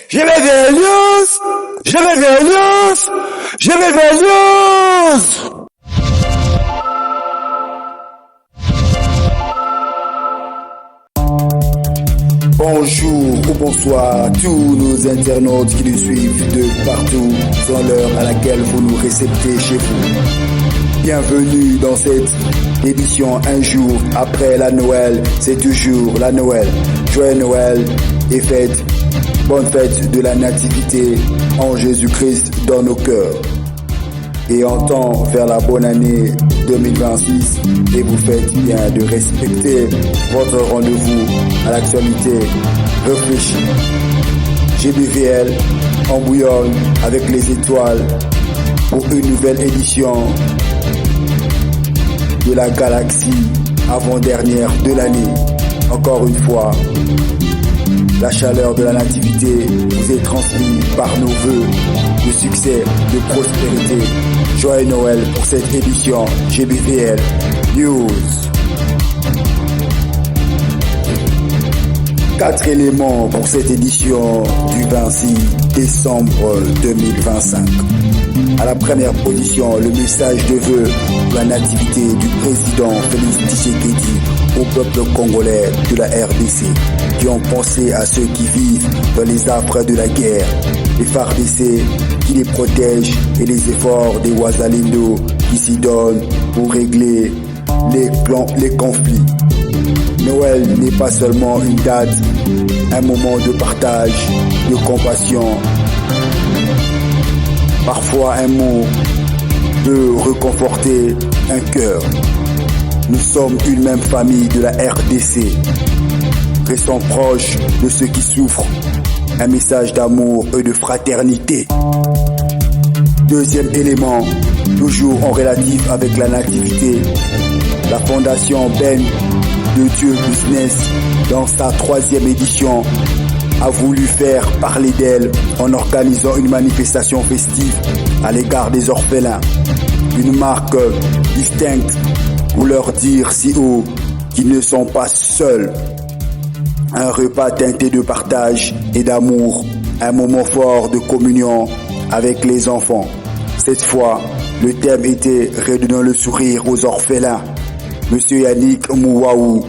Je vais vers news. Je vais vers news. Je vais vers news. Bonjour ou bonsoir à tous nos internautes qui nous suivent de partout dans l'heure à laquelle vous nous réceptez chez vous. Bienvenue dans cette édition un jour après la Noël, c'est toujours la Noël. Joyeux Noël et fête, bonne fête de la nativité en Jésus-Christ dans nos cœurs. Et on tend vers la bonne année 2026 et vous faites bien de respecter votre rendez-vous à l'actualité réfléchie. GBVL en bouillonne avec les étoiles pour une nouvelle édition de la galaxie avant-dernière de l'année. Encore une fois, la chaleur de la nativité vous est transmise par nos vœux de succès, de prospérité. Joyeux Noël pour cette édition GBVL News. 4 éléments pour cette édition du 26 décembre 2025. À la première position, le message de vœux pour la nativité du président Félix Tshisekedi au peuple congolais de la RDC, qui ont pensé à ceux qui vivent dans les affres de la guerre, les FARDC qui les protègent et les efforts des Wazalendo qui s'y donnent pour régler les conflits. Noël n'est pas seulement une date, un moment de partage, de compassion. Parfois un mot peut reconforter un cœur. Nous sommes une même famille de la RDC. Restons proches de ceux qui souffrent. Un message d'amour et de fraternité. Deuxième élément, toujours en relatif avec la nativité, la fondation Ben de Dieu Business, dans sa 3e édition, a voulu faire parler d'elle en organisant une manifestation festive à l'égard des orphelins. Une marque distincte pour leur dire si haut qu'ils ne sont pas seuls. Un repas teinté de partage et d'amour, un moment fort de communion avec les enfants. Cette fois, le thème était « Redonnons le sourire aux orphelins ». Monsieur Yannick Mouaou,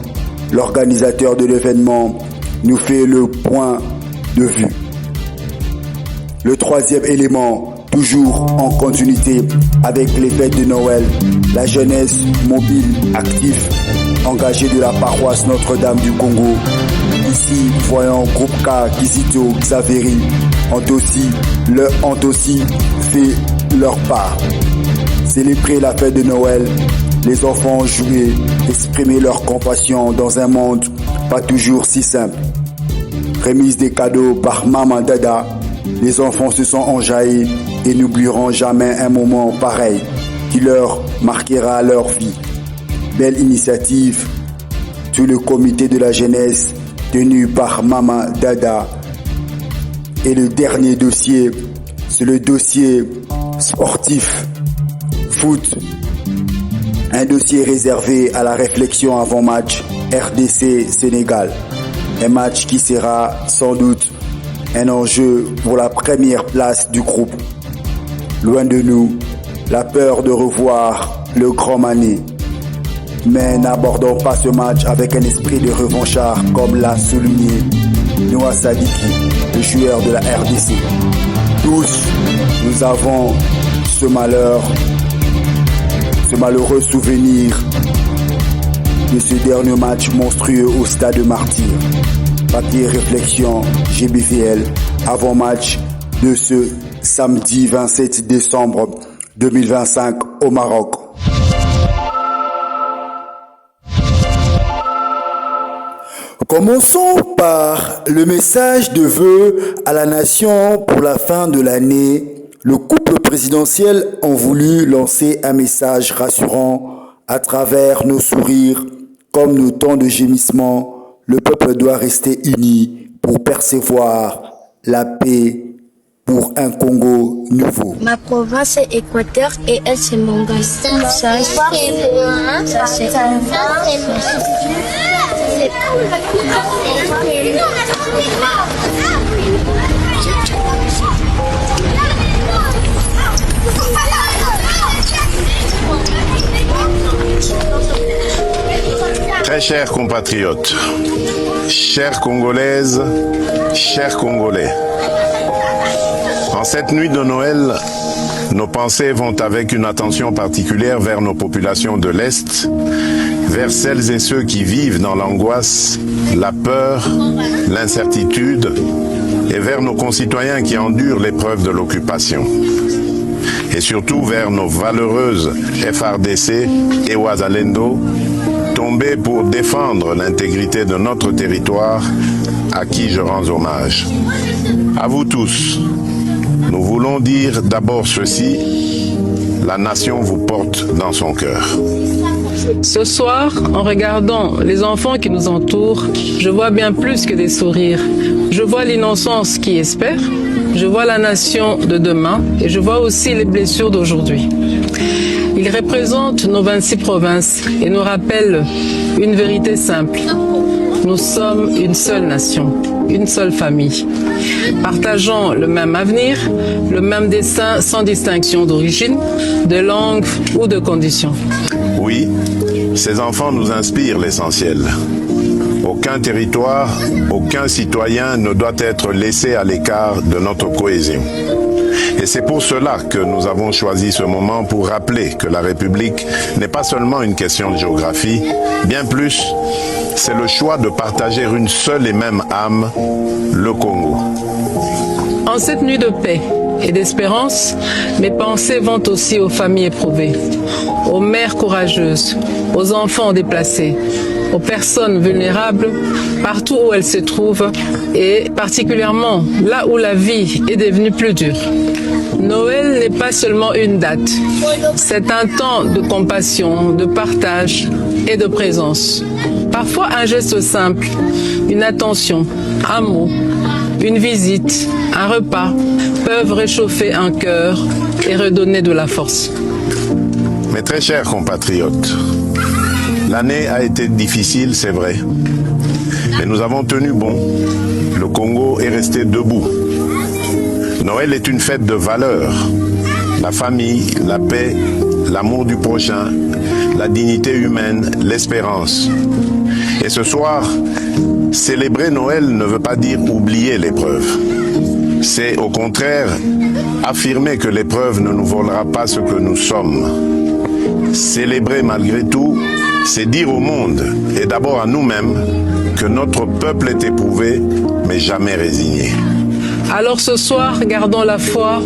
l'organisateur de l'événement, nous fait le point de vue. Le 3e élément, toujours en continuité avec les fêtes de Noël, la jeunesse mobile, active, engagée de la paroisse Notre-Dame du Congo. Ici, voyons Groupe K, Kizito, Xaveri, ont aussi fait leur part. Célébrer la fête de Noël, les enfants jouer, exprimer leur compassion dans un monde pas toujours si simple. Remise des cadeaux par Maman Dada, les enfants se sont enjaillés et n'oublieront jamais un moment pareil qui leur marquera leur vie. Belle initiative, tout le comité de la jeunesse tenu par Maman Dada. Et le dernier dossier, c'est le dossier sportif, foot. Un dossier réservé à la réflexion avant match RDC-Sénégal. Un match qui sera sans doute un enjeu pour la première place du groupe. Loin de nous, la peur de revoir le grand Mané. Mais n'abordons pas ce match avec un esprit de revanchard comme l'a souligné Noah Sadiki, le joueur de la RDC. Tous, nous avons ce malheureux souvenir de ce dernier match monstrueux au stade Martyr. Papier réflexion GBVL avant match de ce samedi 27 décembre 2025 au Maroc. Commençons par le message de vœux à la nation pour la fin de l'année. Le couple présidentiel ont voulu lancer un message rassurant à travers nos sourires, comme nos temps de gémissement. Le peuple doit rester uni pour percevoir la paix pour un Congo nouveau. Ma province est Équateur et elle c'est Mongol. Ça c'est Très chers compatriotes, chères Congolaises, chers Congolais, en cette nuit de Noël, nos pensées vont avec une attention particulière vers nos populations de l'Est, vers celles et ceux qui vivent dans l'angoisse, la peur, l'incertitude, et vers nos concitoyens qui endurent l'épreuve de l'occupation. Et surtout vers nos valeureuses FARDC et Wazalendo, tombés pour défendre l'intégrité de notre territoire, à qui je rends hommage. À vous tous, nous voulons dire d'abord ceci: la nation vous porte dans son cœur. Ce soir, en regardant les enfants qui nous entourent, je vois bien plus que des sourires. Je vois l'innocence qui espère, je vois la nation de demain et je vois aussi les blessures d'aujourd'hui. Ils représentent nos 26 provinces et nous rappellent une vérité simple. Nous sommes une seule nation, une seule famille, partageant le même avenir, le même destin sans distinction d'origine, de langue ou de condition. Oui, ces enfants nous inspirent l'essentiel. Aucun territoire, aucun citoyen ne doit être laissé à l'écart de notre cohésion. Et c'est pour cela que nous avons choisi ce moment pour rappeler que la République n'est pas seulement une question de géographie, bien plus, c'est le choix de partager une seule et même âme, le Congo. En cette nuit de paix et d'espérance, mes pensées vont aussi aux familles éprouvées, aux mères courageuses, aux enfants déplacés, aux personnes vulnérables partout où elles se trouvent et particulièrement là où la vie est devenue plus dure. Noël n'est pas seulement une date, c'est un temps de compassion, de partage et de présence. Parfois un geste simple, une attention, un mot, une visite, un repas peuvent réchauffer un cœur et redonner de la force. Mes très chers compatriotes, l'année a été difficile, c'est vrai, mais nous avons tenu bon. Le Congo est resté debout. Noël est une fête de valeurs. La famille, la paix, l'amour du prochain, la dignité humaine, l'espérance. Et ce soir, célébrer Noël ne veut pas dire oublier l'épreuve. C'est au contraire affirmer que l'épreuve ne nous volera pas ce que nous sommes. Célébrer malgré tout, c'est dire au monde, et d'abord à nous-mêmes, que notre peuple est éprouvé, mais jamais résigné. Alors ce soir, gardons la foi,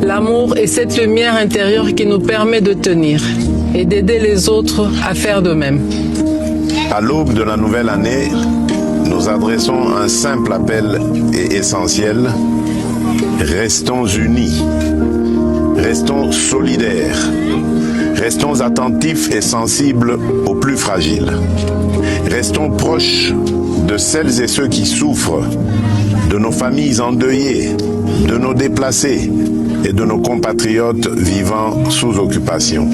l'amour et cette lumière intérieure qui nous permet de tenir et d'aider les autres à faire de même. À l'aube de la nouvelle année, nous adressons un simple appel et essentiel. Restons unis, restons solidaires, restons attentifs et sensibles aux plus fragiles. Restons proches de celles et ceux qui souffrent, de nos familles endeuillées, de nos déplacés et de nos compatriotes vivant sous occupation.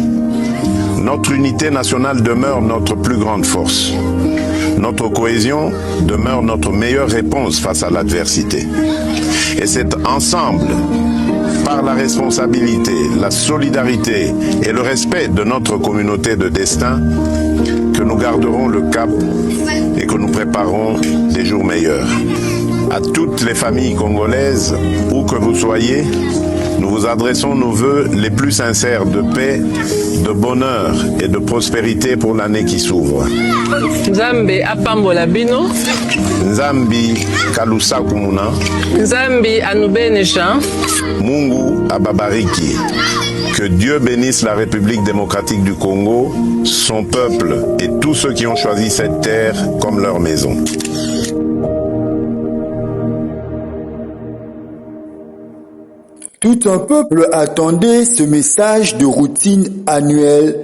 Notre unité nationale demeure notre plus grande force. Notre cohésion demeure notre meilleure réponse face à l'adversité. Et c'est ensemble, par la responsabilité, la solidarité et le respect de notre communauté de destin, que nous garderons le cap et que nous préparerons des jours meilleurs. À toutes les familles congolaises, où que vous soyez, nous vous adressons nos vœux les plus sincères de paix, de bonheur et de prospérité pour l'année qui s'ouvre. Nzambe apambola bino. Nzambi kalusa kumuna. Nzambi anubenesha. Mungu ababariki. Que Dieu bénisse la République démocratique du Congo, son peuple et tous ceux qui ont choisi cette terre comme leur maison. Tout un peuple attendait ce message de routine annuelle,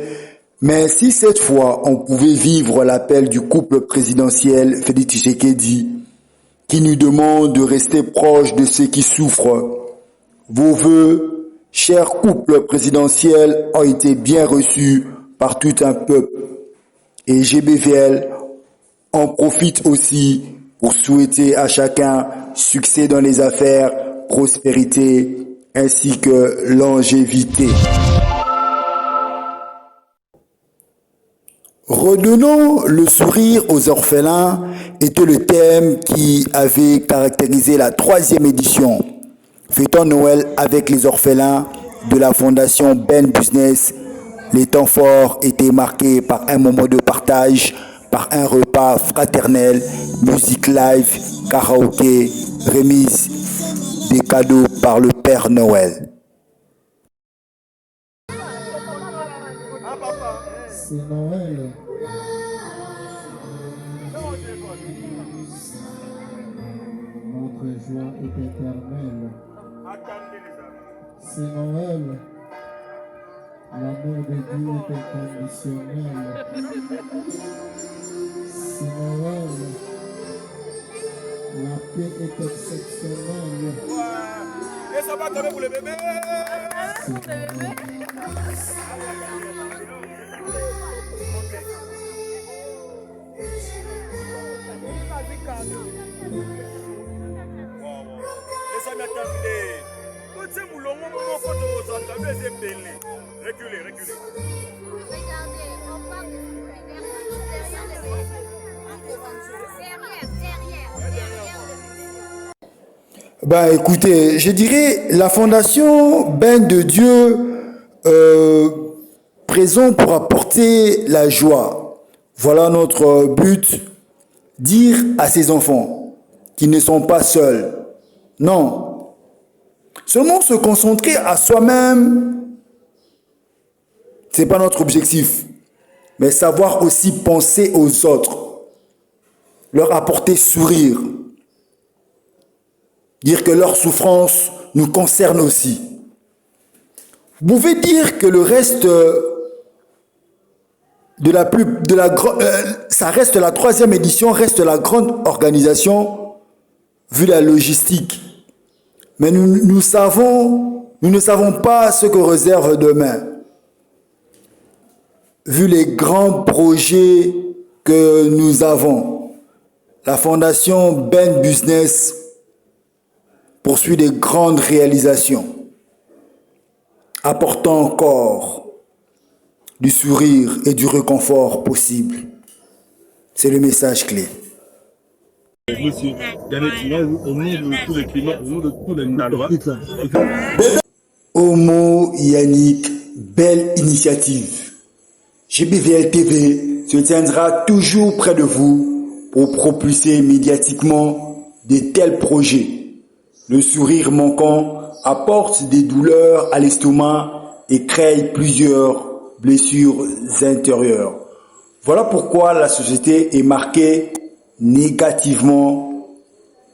mais si cette fois on pouvait vivre l'appel du couple présidentiel Félix Tshisekedi, qui nous demande de rester proche de ceux qui souffrent. Vos vœux, chers couples présidentiels, ont été bien reçus par tout un peuple. Et GBVL en profite aussi pour souhaiter à chacun succès dans les affaires, prospérité ainsi que longévité. Redonnons le sourire aux orphelins était le thème qui avait caractérisé la 3e édition. Fêtons Noël avec les orphelins de la fondation Ben Business. Les temps forts étaient marqués par un moment de partage, par un repas fraternel, musique live, karaoké, remise des cadeaux par le Père Noël. C'est Noël. Notre joie est éternelle. C'est Noël. L'amour de Dieu est inconditionnel. C'est Noël. La paix est exceptionnelle. Et ça va tomber pour les bébés. C'est Noël. Reculez, reculez. Regardez, on parle de derrière les Ben écoutez, je dirais la fondation Ben de Dieu présent pour apporter la joie. Voilà notre but, dire à ces enfants qu'ils ne sont pas seuls. Non, seulement se concentrer à soi-même, c'est pas notre objectif, mais savoir aussi penser aux autres, leur apporter sourire, dire que leur souffrance nous concerne aussi. Vous pouvez dire que le reste ça reste la 3e édition, reste la grande organisation vu la logistique. Mais nous ne savons pas ce que réserve demain. Vu les grands projets que nous avons, la fondation Ben Business poursuit des grandes réalisations, apportant encore du sourire et du réconfort possible. C'est le message clé. Monsieur Yannick, au nom de tous les clients, au nom de tous les Nalois. Homo Yannick, belle initiative. GBVL TV se tiendra toujours près de vous pour propulser médiatiquement de tels projets. Le sourire manquant apporte des douleurs à l'estomac et crée plusieurs blessures intérieures. Voilà pourquoi la société est marquée négativement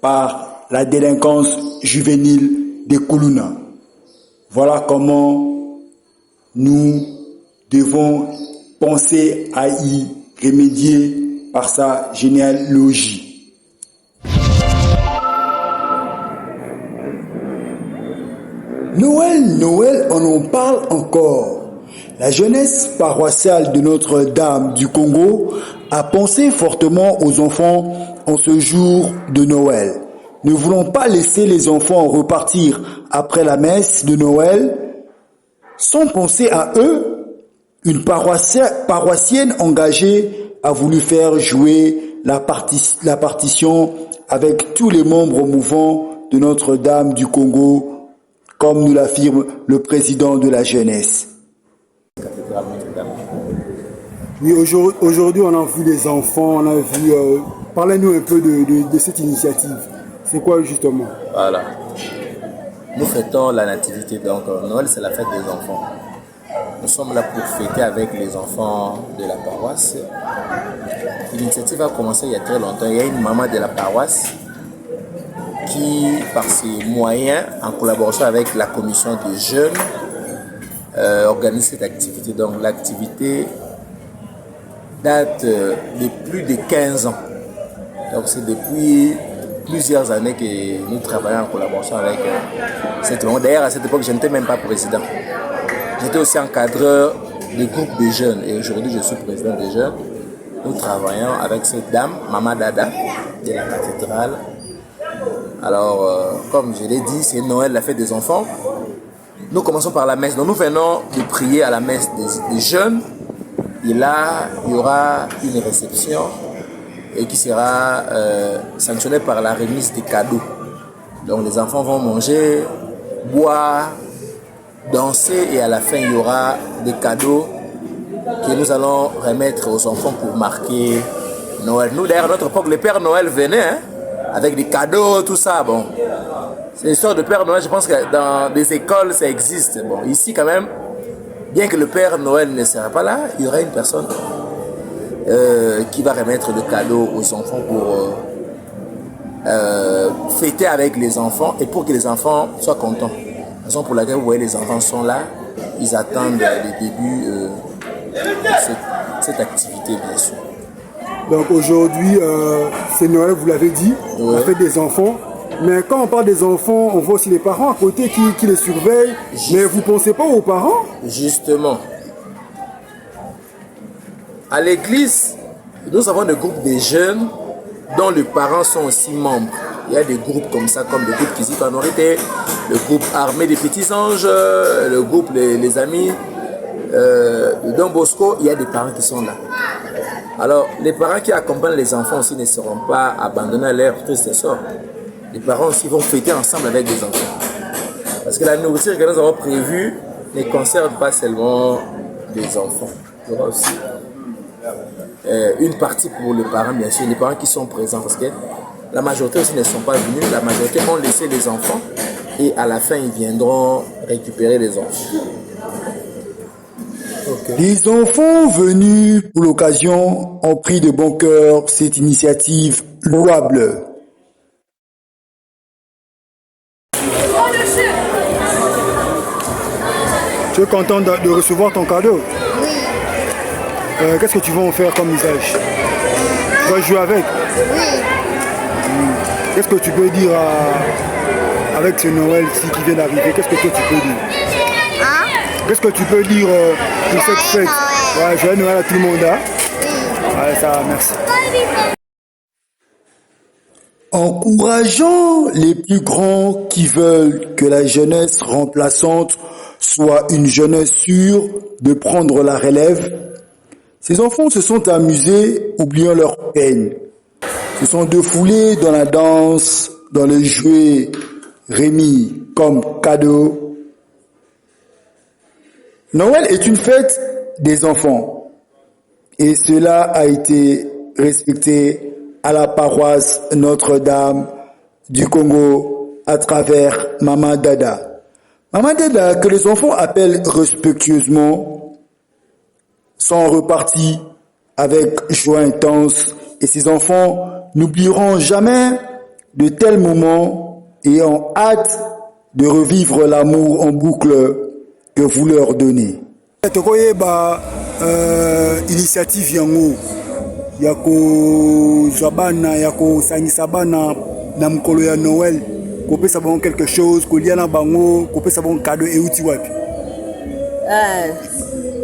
par la délinquance juvénile des Koulouna. Voilà comment nous devons penser à y remédier par sa généalogie. Noël, on en parle encore. La jeunesse paroissiale de Notre-Dame du Congo a pensé fortement aux enfants en ce jour de Noël. Ne voulons pas laisser les enfants repartir après la messe de Noël sans penser à eux. Une paroissienne engagée a voulu faire jouer la partition avec tous les membres mouvants de Notre-Dame du Congo, comme nous l'affirme le président de la jeunesse. Oui, aujourd'hui on a vu les enfants, on a vu... Parlez-nous un peu de cette initiative. C'est quoi justement? Voilà. Nous fêtons la nativité, donc Noël c'est la fête des enfants. Nous sommes là pour fêter avec les enfants de la paroisse. L'initiative a commencé il y a très longtemps. Il y a une maman de la paroisse qui, par ses moyens, en collaboration avec la commission de jeunes, organise cette activité. Donc l'activité date de plus de 15 ans. Donc c'est depuis plusieurs années que nous travaillons en collaboration avec cette maman. D'ailleurs à cette époque je n'étais même pas président. J'étais aussi encadreur de groupes de jeunes et aujourd'hui je suis président des jeunes. Nous travaillons avec cette dame, Maman Dada, de la cathédrale, Alors, comme je l'ai dit, c'est Noël, la fête des enfants. Nous commençons par la messe. Donc nous venons de prier à la messe des jeunes. Et là, il y aura une réception et qui sera sanctionnée par la remise des cadeaux. Donc les enfants vont manger, boire, danser et à la fin, il y aura des cadeaux que nous allons remettre aux enfants pour marquer Noël. Nous, d'ailleurs, à notre époque, le Père Noël venait avec des cadeaux, tout ça. Bon, c'est l'histoire de Père Noël. Je pense que dans des écoles, ça existe. Bon, ici, quand même, bien que le Père Noël ne sera pas là, il y aura une personne qui va remettre le cadeau aux enfants pour fêter avec les enfants et pour que les enfants soient contents. La raison pour laquelle vous voyez les enfants sont là, ils attendent le début de cette activité, bien sûr. Donc aujourd'hui, c'est Noël, vous l'avez dit, la fête des enfants. Mais quand on parle des enfants, on voit aussi les parents à côté qui les surveillent. Mais vous ne pensez pas aux parents? Justement. À l'église, nous avons des groupes de jeunes dont les parents sont aussi membres. Il y a des groupes comme ça, comme le groupe Kizito Anorité, le groupe Armée des Petits Anges, le groupe Les Amis de Don Bosco. Il y a des parents qui sont là. Alors, les parents qui accompagnent les enfants aussi ne seront pas abandonnés à leur triste sort. Les parents aussi vont fêter ensemble avec les enfants. Parce que la nourriture que nous avons prévue ne concerne pas seulement les enfants. Il y aura aussi une partie pour les parents, bien sûr, les parents qui sont présents. Parce que la majorité aussi ne sont pas venus. La majorité ont laissé les enfants et à la fin, ils viendront récupérer les enfants. Okay. Les enfants venus pour l'occasion ont pris de bon cœur cette initiative louable. Tu es content de recevoir ton cadeau? Oui. Qu'est-ce que tu vas en faire comme usage? Tu vas jouer avec? Oui. Qu'est-ce que tu peux dire avec ce Noël-ci qui vient d'arriver? Qu'est-ce que toi tu peux dire? Qu'est-ce que tu peux dire pour cette fête? Ouais, joyeux Noël à tout le monde. Hein? Ouais, ça va, merci. Encourageant les plus grands qui veulent que la jeunesse remplaçante soit une jeunesse sûre de prendre la relève, ces enfants se sont amusés, oubliant leur peine. Se sont défoulés dans la danse, dans les jouets remis comme cadeau. Noël est une fête des enfants et cela a été respecté à la paroisse Notre-Dame du Congo à travers Maman Dada. Maman Dada, que les enfants appellent respectueusement, sont repartis avec joie intense et ces enfants n'oublieront jamais de tels moments et ont hâte de revivre l'amour en boucle que vous leur donnez. Initiative yango ya kozwa bana ya kosangisa bana na mokolo ya Noël, kopesa bango quelque chose, kolia na bango, kopesa bango cadeau euti wapi?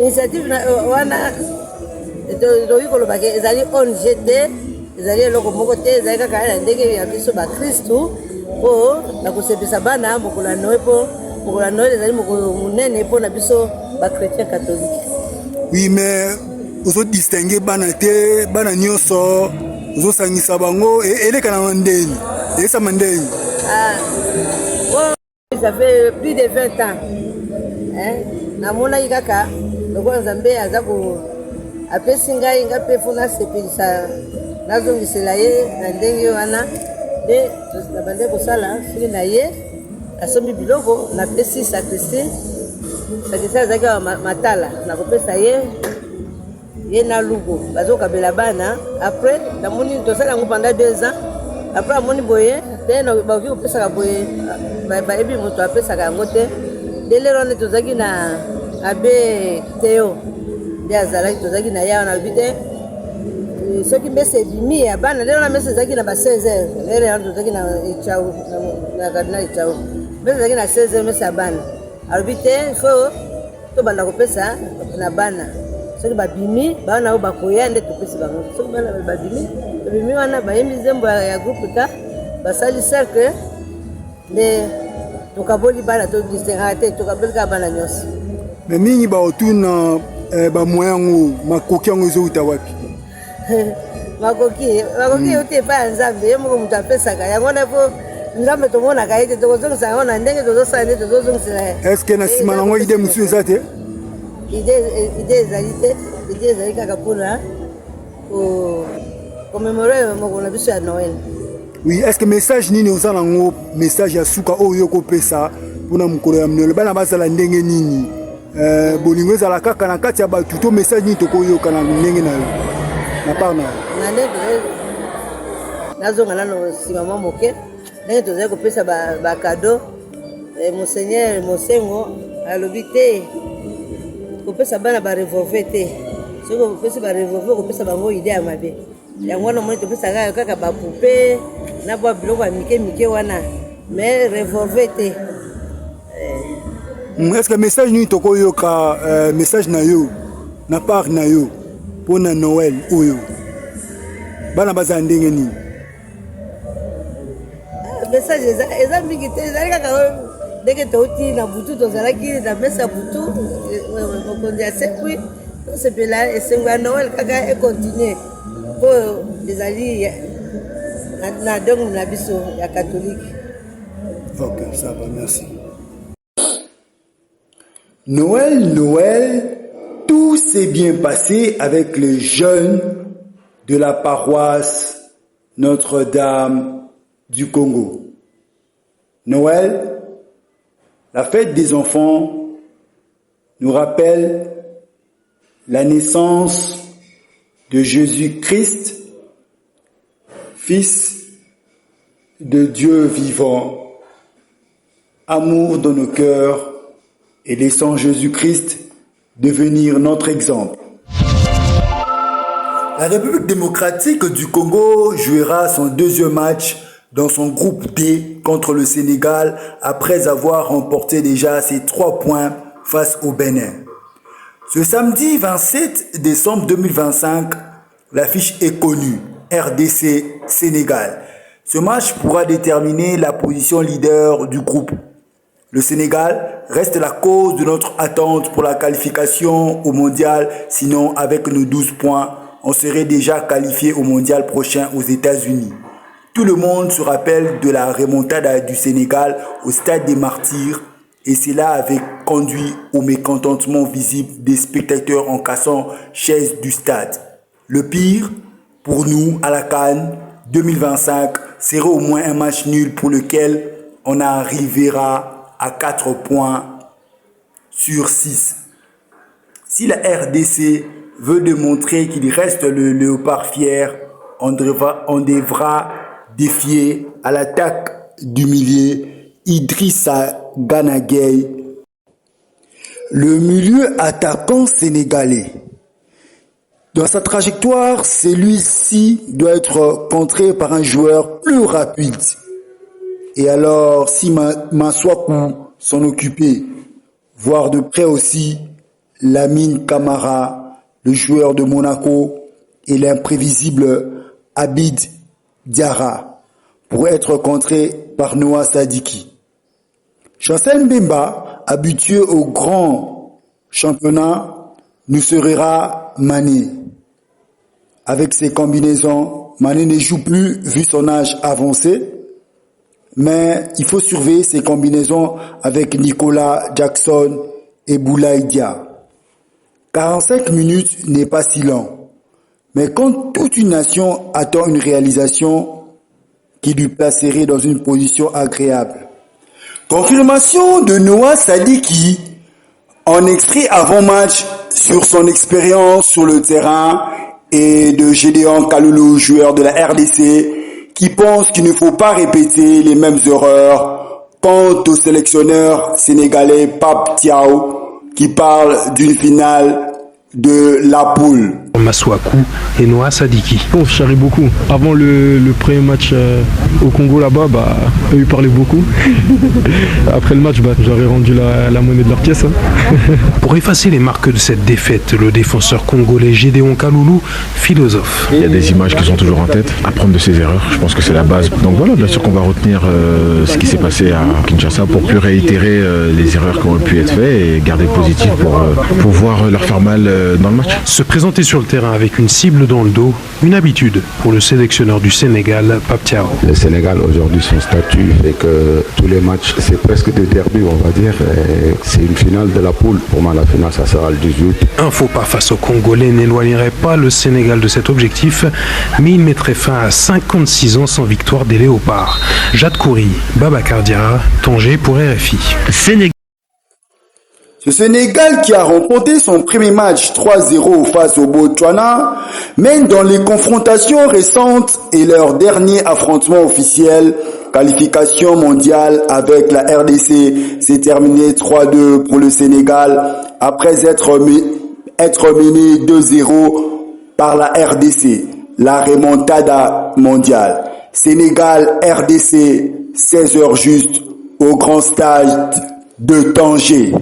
Initiative wana toyi kolobaki ezali ONG te, ezali eloko moko te, ezali kaka na ndenge ya biso bakristu po na kosepesa bana mokolo ya Noël po mokolo ya Noël ezali mokolo monene po na biso bakretien catholique. Oui, mais ozo distinguer bana te, bana nyonso ozo sangisa bango eleka na ndeni esa mandeni. Ça fait plus de 20 ans. Namona kaka loko Nzambe aza ko apesi ngai ngape funa sepelisa nazongisela ye na ndenge wana de na bande kosala sili na ye asombi biloko na pesi sakristi azaka matala na kopesa ye na lugo bazokabela bana. Après namoni tosala yango pendant 2 ans. Après amoni boye te na bakoki kopesaka boye bayebi moto apesaka yango te. De lelo wana tozalaki na abe Teo nde azalaki tozalaki na ye wana alobi te soki mbese ebimi ya bana lelo na mbese ezalaki na ba 16h. Lelo wana tozalaki na Echau na Cardinal Echau mbese ezalaki na 16h mbese ya bana alobi te fo tobanda kopesa na bana soki babimi bana oyo bakoya nde topesi bango. Soki bana babimi wana bayembi nzembo ya groupe ta basali cercle nde tokaboli bana todistinga te tokaboli kaka bana nyonso. Mais mingi baotuna bamoyen yango makoki yango ezouta wapi? makoki ute epai ya nzambe ye moko moto apesaka yango wana po nzambe tomonaka ye te tokozongisa yango na ndenge tozosala nde tozozongisela ye. Estce na nsima nango ide mosusu eza te? ide ezali te, ide ezali kaka mpona komemore mokolo na biso ya Noël. Oui, est-ce que message nini oza nango message ya suka oyo kopesa mpona mokolo ya Noël bana bazala ndenge nini? Bolingo ezala kaka na kati ya bato to message nini tokoyoka na ndenge na yo na part na yo? Na ndenge nazonga nano nsima mwa moke ndenge tozali kopesa bakado. Monseigneur Mosengo alobi te kopesa bana barevolve te, soki kopesa barevolve kopesa bango ide ya mabe. Yango wana omoni topesaka kaka bapupe na bwa biloko ya mike wana mais revolve te. Est-ce que message nini tokoyoka message na yo na part na yo mpona Noël oyo bana bazala ndenge nini? Message eza mingi te, ezali kaka ndenge touti na butu tozalaki na mesa ya butu mokonzi ya sekwi tosepela esengo ya Noël kaka ekontinue mpo ezali na dongo na biso ya katolike. Ok, ça va, merci. Noël, tout s'est bien passé avec les jeunes de la paroisse Notre-Dame du Congo. Noël, la fête des enfants, nous rappelle la naissance de Jésus-Christ, Fils de Dieu vivant, amour dans nos cœurs, et laissant Jésus-Christ devenir notre exemple. La République démocratique du Congo jouera son deuxième match dans son groupe D contre le Sénégal après avoir remporté déjà ses 3 points face au Bénin. Ce samedi 27 décembre 2025, l'affiche est connue, RDC-Sénégal. Ce match pourra déterminer la position leader du groupe. Le Sénégal reste la cause de notre attente pour la qualification au mondial, sinon avec nos 12 points, on serait déjà qualifié au mondial prochain aux États-Unis. Tout le monde se rappelle de la remontada du Sénégal au stade des Martyrs et cela avait conduit au mécontentement visible des spectateurs en cassant chaises du stade. Le pire, pour nous, à la CAN 2025, serait au moins un match nul pour lequel on arrivera à 4 points sur 6. Si la RDC veut démontrer qu'il reste le léopard fier, on devra défier à l'attaque du milieu Idrissa Gana Gueye, le milieu attaquant sénégalais. Dans sa trajectoire, celui-ci doit être contré par un joueur plus rapide. Et alors, si Maswaku s'en occupait, voir de près aussi Lamine Camara, le joueur de Monaco, et l'imprévisible Abid Diarra, pour être contré par Noah Sadiki. Chancel Mbemba, habitué au grand championnat, nous sera Mané. Avec ses combinaisons, Mané ne joue plus vu son âge avancé, mais il faut surveiller ses combinaisons avec Nicolas Jackson et Boulaye Dia. 45 minutes n'est pas si long, mais quand toute une nation attend une réalisation qui lui placerait dans une position agréable. Confirmation de Noah Sadiki en extrait avant-match sur son expérience sur le terrain et de Gédéon Kaloulou, joueur de la RDC, qui pense qu'il ne faut pas répéter les mêmes erreurs. Quant au sélectionneur sénégalais Pape Thiaw, qui parle d'une finale de la poule. Maswaku et Noah Sadiki. On charrie beaucoup. Avant le premier match au Congo là-bas, eux ils parlaient beaucoup. Après le match, j'aurais rendu la monnaie de leur pièce. Pour effacer les marques de cette défaite, le défenseur congolais Gédéon Kaloulou, philosophe. Il y a des images qui sont toujours en tête, apprendre de ses erreurs, je pense que c'est la base. Donc voilà, bien sûr qu'on va retenir ce qui s'est passé à Kinshasa pour plus réitérer les erreurs qui ont pu être faites et garder positif pour pouvoir leur faire mal dans le match. Se présenter sur le terrain avec une cible dans le dos, une habitude pour le sélectionneur du Sénégal, Pape Thiaw. Le Sénégal aujourd'hui, son statut fait que tous les matchs, c'est presque des derbys, on va dire. C'est une finale de la poule. Pour moi, la finale, ça sera le 18. Un faux pas face aux Congolais n'éloignerait pas le Sénégal de cet objectif, mais il mettrait fin à 56 ans sans victoire des Léopards. Jade Kouri, Babacar Diarra, Tanger pour RFI. Ce Sénégal qui a remporté son premier match 3-0 face au Botswana mène dans les confrontations récentes et leur dernier affrontement officiel, qualification mondiale avec la RDC, s'est terminé 3-2 pour le Sénégal après être mené 2-0 par la RDC, la remontada mondiale. Sénégal-RDC, 16h juste au grand stade de Tanger.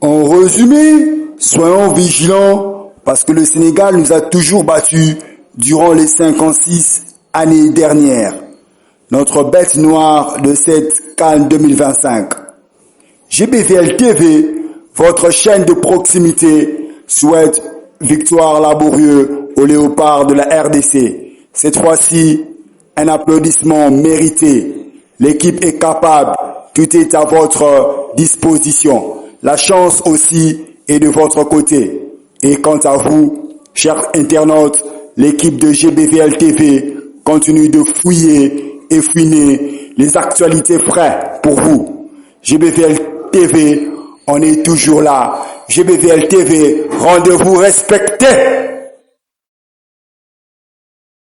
En résumé, soyons vigilants parce que le Sénégal nous a toujours battus durant les 56 années dernières. Notre bête noire de cette CAN 2025. GBVL TV, votre chaîne de proximité, souhaite victoire laborieuse aux léopards de la RDC. Cette fois-ci, un applaudissement mérité. L'équipe est capable, tout est à votre disposition. La chance aussi est de votre côté. Et quant à vous, chers internautes, l'équipe de GBVL TV continue de fouiller et fouiner les actualités frais pour vous. GBVL TV, on est toujours là. GBVL TV, rendez-vous respecté.